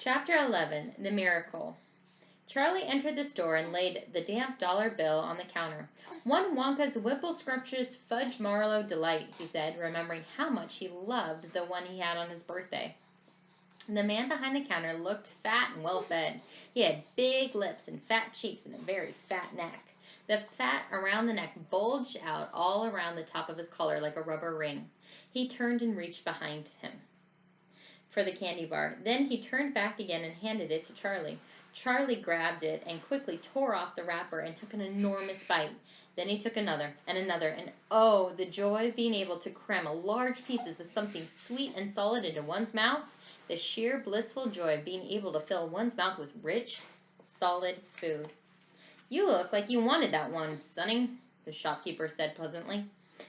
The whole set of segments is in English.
Chapter 11, The Miracle. Charlie entered the store and laid the damp dollar bill on the counter. "One Wonka's Whipple Scrumptious Fudge Marlowe Delight," he said, remembering how much he loved the one he had on his birthday. The man behind the counter looked fat and well fed. He had big lips and fat cheeks and a very fat neck. The fat around the neck bulged out all around the top of his collar like a rubber ring. He turned and reached behind him for the candy bar. Then he turned back again and handed it to Charlie. Charlie grabbed it and quickly tore off the wrapper and took an enormous bite. Then he took another, and oh, the joy of being able to cram a large pieces of something sweet and solid into one's mouth. The sheer blissful joy of being able to fill one's mouth with rich, solid food. "You look like you wanted that one, Sonny," the shopkeeper said pleasantly.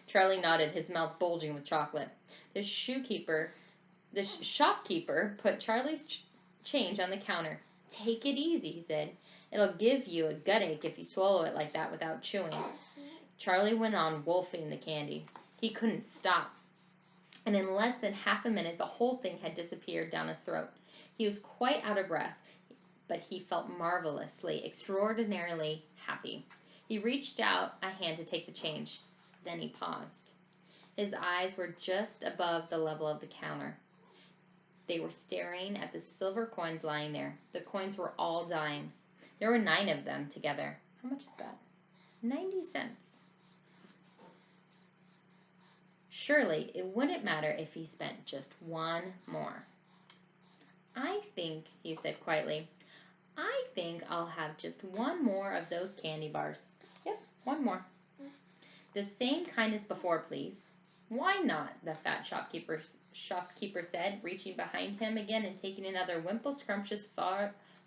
Charlie nodded, his mouth bulging with chocolate. The shopkeeper put Charlie's change on the counter. "Take it easy," he said. "It'll give you a gut ache if you swallow it like that without chewing." Charlie went on wolfing the candy. He couldn't stop. And in less than half a minute, the whole thing had disappeared down his throat. He was quite out of breath, but he felt marvelously, extraordinarily happy. He reached out a hand to take the change. Then he paused. His eyes were just above the level of the counter. They were staring at the silver coins lying there. The coins were all dimes. There were 9 of them together. How much is that? 90 cents. Surely it wouldn't matter if he spent just one more. "I think," he said quietly, "I think I'll have just one more of those candy bars." "Yep, one more." "The same kind as before, please." "Why not?" the fat shopkeeper said, reaching behind him again and taking another Wimple Scrumptious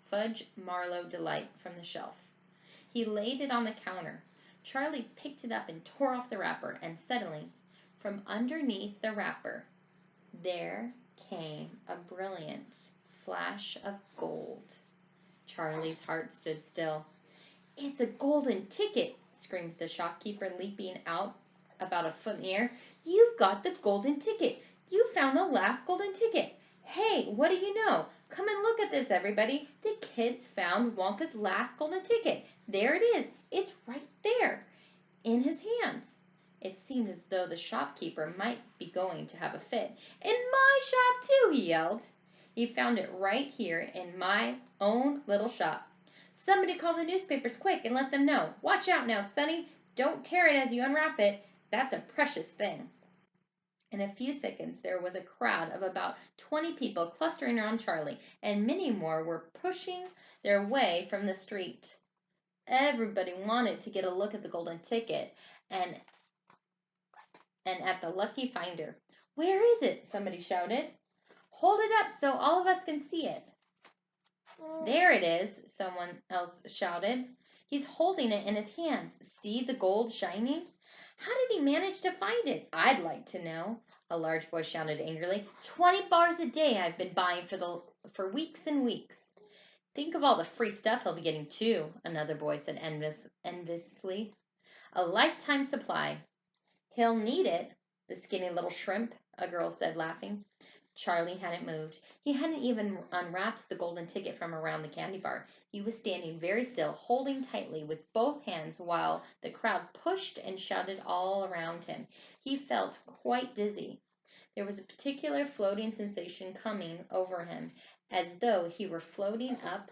Fudge Marlowe Delight from the shelf. He laid it on the counter. Charlie picked it up and tore off the wrapper, and suddenly, from underneath the wrapper, there came a brilliant flash of gold. Charlie's heart stood still. "It's a golden ticket!" screamed the shopkeeper, leaping out about a foot in the air. "You've got the golden ticket! You found the last golden ticket! Hey, what do you know? Come and look at this, everybody! The kids found Wonka's last golden ticket! There it is! It's right there! In his hands!" It seemed as though the shopkeeper might be going to have a fit. "In my shop, too!" he yelled. "He found it right here in my own little shop. Somebody call the newspapers quick and let them know. Watch out now, Sonny! Don't tear it as you unwrap it. That's a precious thing." In a few seconds there was a crowd of about 20 people clustering around Charlie, and many more were pushing their way from the street. Everybody wanted to get a look at the golden ticket and at the lucky finder. "Where is it?" somebody shouted. "Hold it up so all of us can see it." "There it is," someone else shouted. "He's holding it in his hands. See the gold shining?" "How did he manage to find it? I'd like to know," a large voice shouted angrily. 20 bars a day I've been buying for weeks and weeks." "Think of all the free stuff he'll be getting, too," another boy said enviously. "A lifetime supply." "He'll need it, the skinny little shrimp," a girl said, laughing. Charlie hadn't moved. He hadn't even unwrapped the golden ticket from around the candy bar. He was standing very still, holding tightly with both hands while the crowd pushed and shouted all around him. He felt quite dizzy. There was a particular floating sensation coming over him, as though he were floating up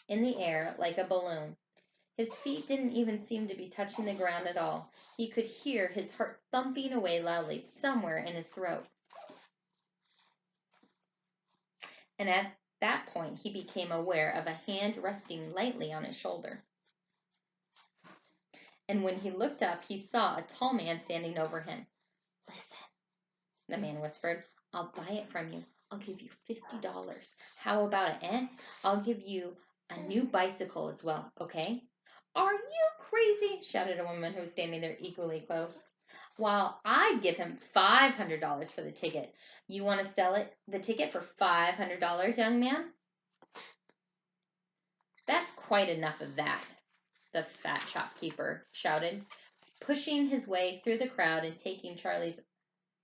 in the air like a balloon. His feet didn't even seem to be touching the ground at all. He could hear his heart thumping away loudly somewhere in his throat. And at that point he became aware of a hand resting lightly on his shoulder. And when he looked up, he saw a tall man standing over him. "Listen," the man whispered. "I'll buy it from you. I'll give you $50. How about it, eh? I'll give you a new bicycle as well, okay?" "Are you crazy?" shouted a woman who was standing there equally close. "Well, I'd give him $500 for the ticket. You want to sell the ticket for $500, young man?" "That's quite enough of that," the fat shopkeeper shouted, pushing his way through the crowd and taking Charlie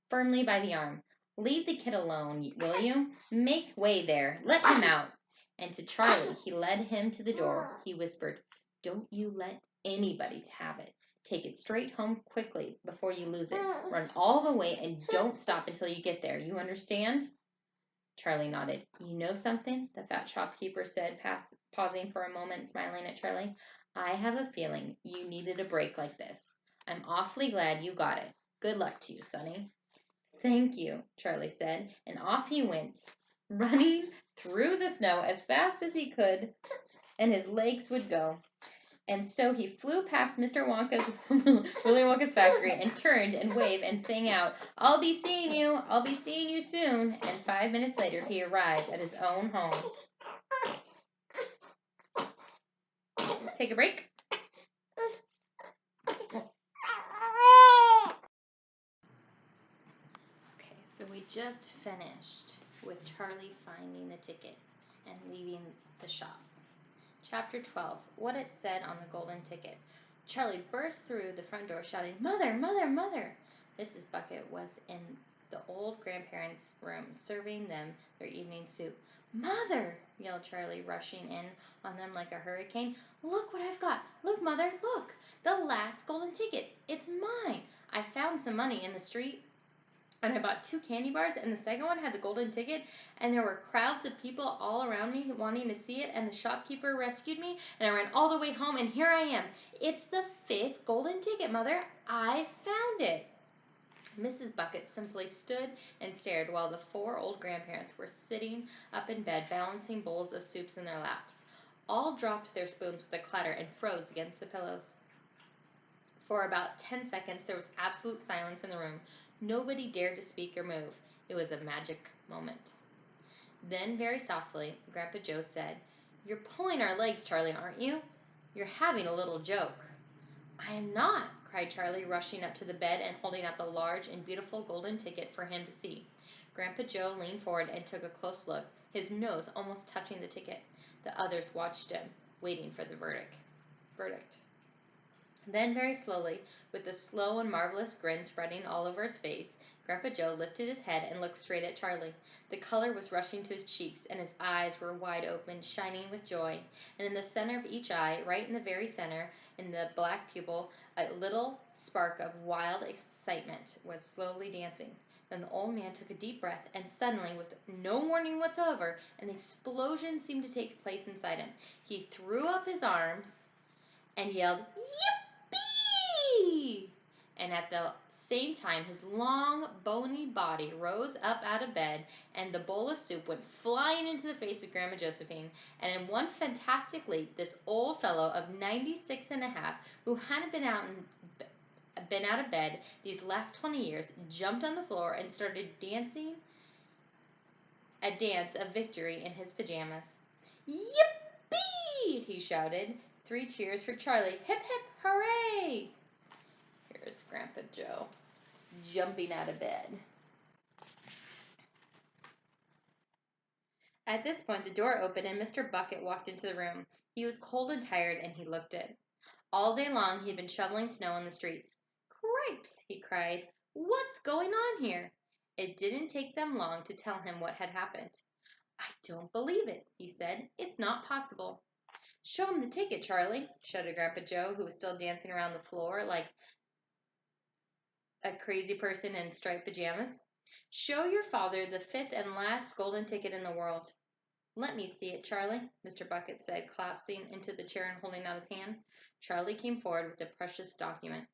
firmly by the arm. "Leave the kid alone, will you? Make way there. Let him out." And to Charlie, he led him to the door. He whispered, "Don't you let anybody have it. Take it straight home quickly before you lose it. Run all the way and don't stop until you get there. You understand?" Charlie nodded. "You know something?" the fat shopkeeper said, pausing for a moment, smiling at Charlie. "I have a feeling you needed a break like this. I'm awfully glad you got it. Good luck to you, Sonny." "Thank you," Charlie said, and off he went, running through the snow as fast as he could, and his legs would go. And so he flew past Mr. Willy Wonka's factory and turned and waved and sang out, "I'll be seeing you. I'll be seeing you soon." And 5 minutes later, he arrived at his own home. Take a break. Okay, so we just finished with Charlie finding the ticket and leaving the shop. Chapter 12, What It Said on the Golden Ticket. Charlie burst through the front door shouting, "Mother, Mother, Mother!" Mrs. Bucket was in the old grandparents' room serving them their evening soup. "Mother!" yelled Charlie, rushing in on them like a hurricane. "Look what I've got! Look, Mother, look! The last golden ticket! It's mine! I found some money in the street, and I bought 2 candy bars, and the second one had the golden ticket, and there were crowds of people all around me wanting to see it, and the shopkeeper rescued me, and I ran all the way home, and here I am. It's the 5th golden ticket, Mother. I found it." Mrs. Bucket simply stood and stared while the 4 old grandparents were sitting up in bed, balancing bowls of soups in their laps. All dropped their spoons with a clatter and froze against the pillows. For about 10 seconds, there was absolute silence in the room. Nobody dared to speak or move. It was a magic moment. Then, very softly, Grandpa Joe said, "You're pulling our legs, Charlie, aren't you? You're having a little joke." "I am not," cried Charlie, rushing up to the bed and holding out the large and beautiful golden ticket for him to see. Grandpa Joe leaned forward and took a close look, his nose almost touching the ticket. The others watched him, waiting for the verdict. Then, very slowly, with a slow and marvelous grin spreading all over his face, Grandpa Joe lifted his head and looked straight at Charlie. The color was rushing to his cheeks, and his eyes were wide open, shining with joy. And in the center of each eye, right in the very center, in the black pupil, a little spark of wild excitement was slowly dancing. Then the old man took a deep breath, and suddenly, with no warning whatsoever, an explosion seemed to take place inside him. He threw up his arms and yelled, "Yippee!" And at the same time, his long, bony body rose up out of bed, and the bowl of soup went flying into the face of Grandma Josephine. And in one fantastic leap, this old fellow of 96 and a half, who hadn't been out of bed these last 20 years, jumped on the floor and started dancing a dance of victory in his pajamas. "Yippee!" he shouted. 3 cheers for Charlie. "Hip, hip, hooray!" Here's Grandpa Joe jumping out of bed. At this point, the door opened and Mr. Bucket walked into the room. He was cold and tired, and he looked it. All day long, he'd been shoveling snow on the streets. "Cripes!" he cried. "What's going on here?" It didn't take them long to tell him what had happened. "I don't believe it," he said. "It's not possible." "Show him the ticket, Charlie," shouted Grandpa Joe, who was still dancing around the floor like a crazy person in striped pajamas. "Show your father the 5th and last golden ticket in the world." "Let me see it, Charlie," Mr. Bucket said, collapsing into the chair and holding out his hand. Charlie came forward with the precious document.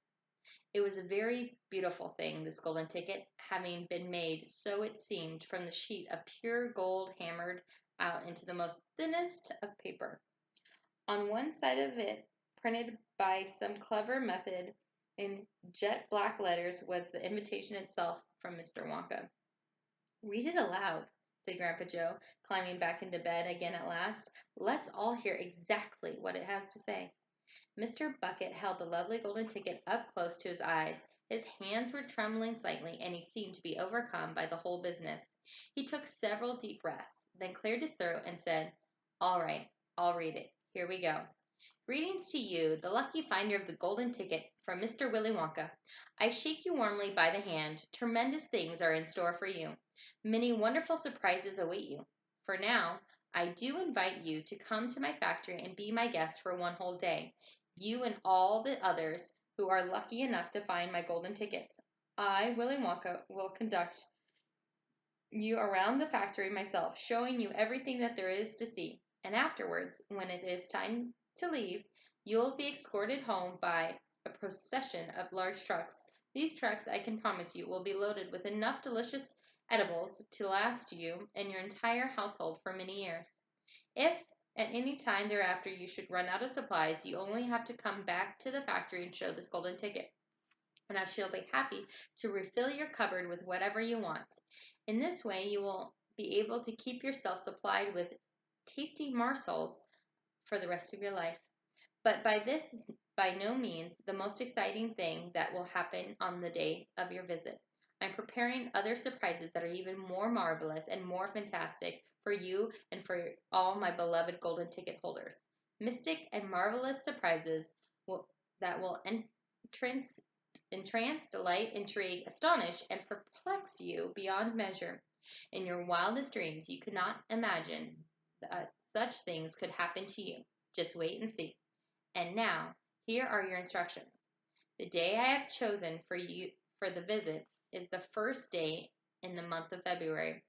It was a very beautiful thing, this golden ticket, having been made, so it seemed, from the sheet of pure gold hammered out into the most thinnest of paper. On one side of it, printed by some clever method in jet black letters, was the invitation itself from Mr. Wonka. "Read it aloud," said Grandpa Joe, climbing back into bed again at last. "Let's all hear exactly what it has to say." Mr. Bucket held the lovely golden ticket up close to his eyes. His hands were trembling slightly, and he seemed to be overcome by the whole business. He took several deep breaths, then cleared his throat and said, "All right, I'll read it. Here we go. Greetings to you, the lucky finder of the golden ticket, from Mr. Willy Wonka. I shake you warmly by the hand. Tremendous things are in store for you. Many wonderful surprises await you. For now, I do invite you to come to my factory and be my guest for one whole day. You and all the others who are lucky enough to find my golden tickets. I, Willy Wonka, will conduct you around the factory myself, showing you everything that there is to see. And afterwards, when it is time to leave, you'll be escorted home by a procession of large trucks. These trucks, I can promise you, will be loaded with enough delicious edibles to last you and your entire household for many years. If at any time thereafter you should run out of supplies, you only have to come back to the factory and show this golden ticket, and I shall be happy to refill your cupboard with whatever you want. In this way, you will be able to keep yourself supplied with tasty morsels for the rest of your life. But this is by no means the most exciting thing that will happen on the day of your visit. I'm preparing other surprises that are even more marvelous and more fantastic for you and for all my beloved golden ticket holders. Mystic and marvelous surprises that will entrance, delight, intrigue, astonish, and perplex you beyond measure. In your wildest dreams, you could not imagine that such things could happen to you. Just wait and see. And now, here are your instructions. The day I have chosen for you for the visit is the first day in the month of February.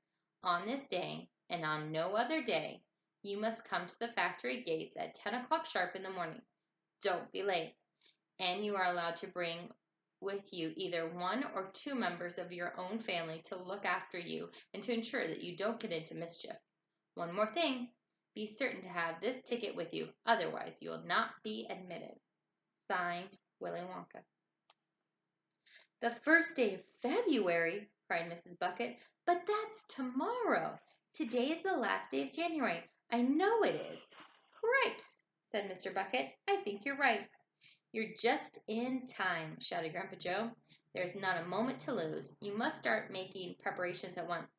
On this day, and on no other day, you must come to the factory gates at 10 o'clock sharp in the morning. Don't be late. And you are allowed to bring with you either one or two members of your own family to look after you and to ensure that you don't get into mischief. One more thing, be certain to have this ticket with you, otherwise you will not be admitted. Signed, Willy Wonka. The first day of February, cried Mrs. Bucket. But that's tomorrow. Today is the last day of January. I know it is. Cripes, said Mr. Bucket. I think you're right. You're just in time, shouted Grandpa Joe. There's not a moment to lose. You must start making preparations at once.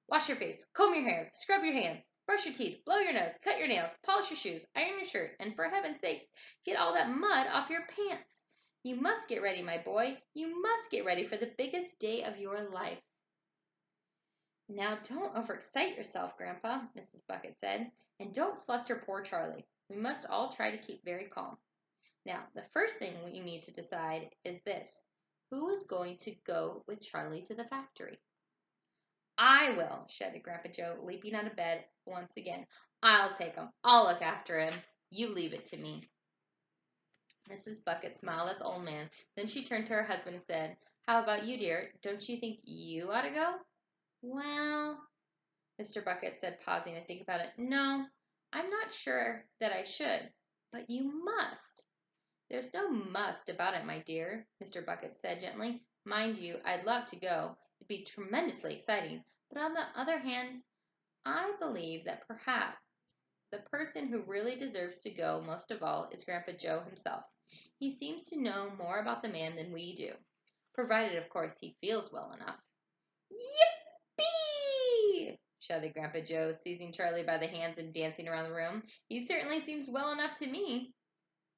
Wash your face, comb your hair, scrub your hands, brush your teeth, blow your nose, cut your nails, polish your shoes, iron your shirt, and for heaven's sakes, get all that mud off your pants. You must get ready, my boy. You must get ready for the biggest day of your life. Now don't overexcite yourself, Grandpa, Mrs. Bucket said, and don't fluster poor Charlie. We must all try to keep very calm. Now, the first thing we need to decide is this. Who is going to go with Charlie to the factory? I will, shouted Grandpa Joe, leaping out of bed once again. I'll take him. I'll look after him. You leave it to me. Mrs. Bucket smiled at the old man. Then she turned to her husband and said, How about you, dear? Don't you think you ought to go? Well, Mr. Bucket said, pausing to think about it. No, I'm not sure that I should. But you must. There's no must about it, my dear, Mr. Bucket said gently. Mind you, I'd love to go. It'd be tremendously exciting. But on the other hand, I believe that perhaps the person who really deserves to go most of all is Grandpa Joe himself. He seems to know more about the man than we do, provided, of course, he feels well enough. Yippee! Shouted Grandpa Joe, seizing Charlie by the hands and dancing around the room. He certainly seems well enough to me,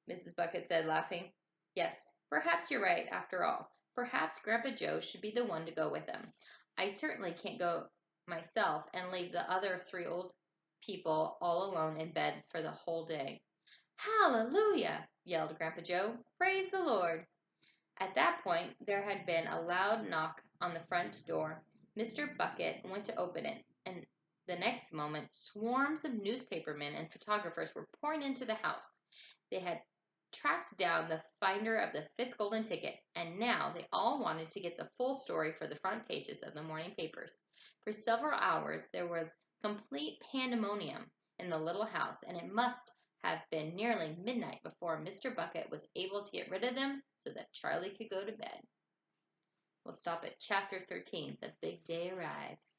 Mrs. Bucket said, laughing. Yes, perhaps you're right, after all. Perhaps Grandpa Joe should be the one to go with them. I certainly can't go myself and leave the other three old people all alone in bed for the whole day. Hallelujah! Yelled Grandpa Joe. Praise the Lord! At that point, there had been a loud knock on the front door. Mr. Bucket went to open it, and the next moment, swarms of newspapermen and photographers were pouring into the house. They had tracked down the finder of the fifth golden ticket, and now they all wanted to get the full story for the front pages of the morning papers. For several hours, there was complete pandemonium in the little house, and it must have been nearly midnight before Mr. Bucket was able to get rid of them so that Charlie could go to bed. We'll stop at chapter 13. The big day arrives.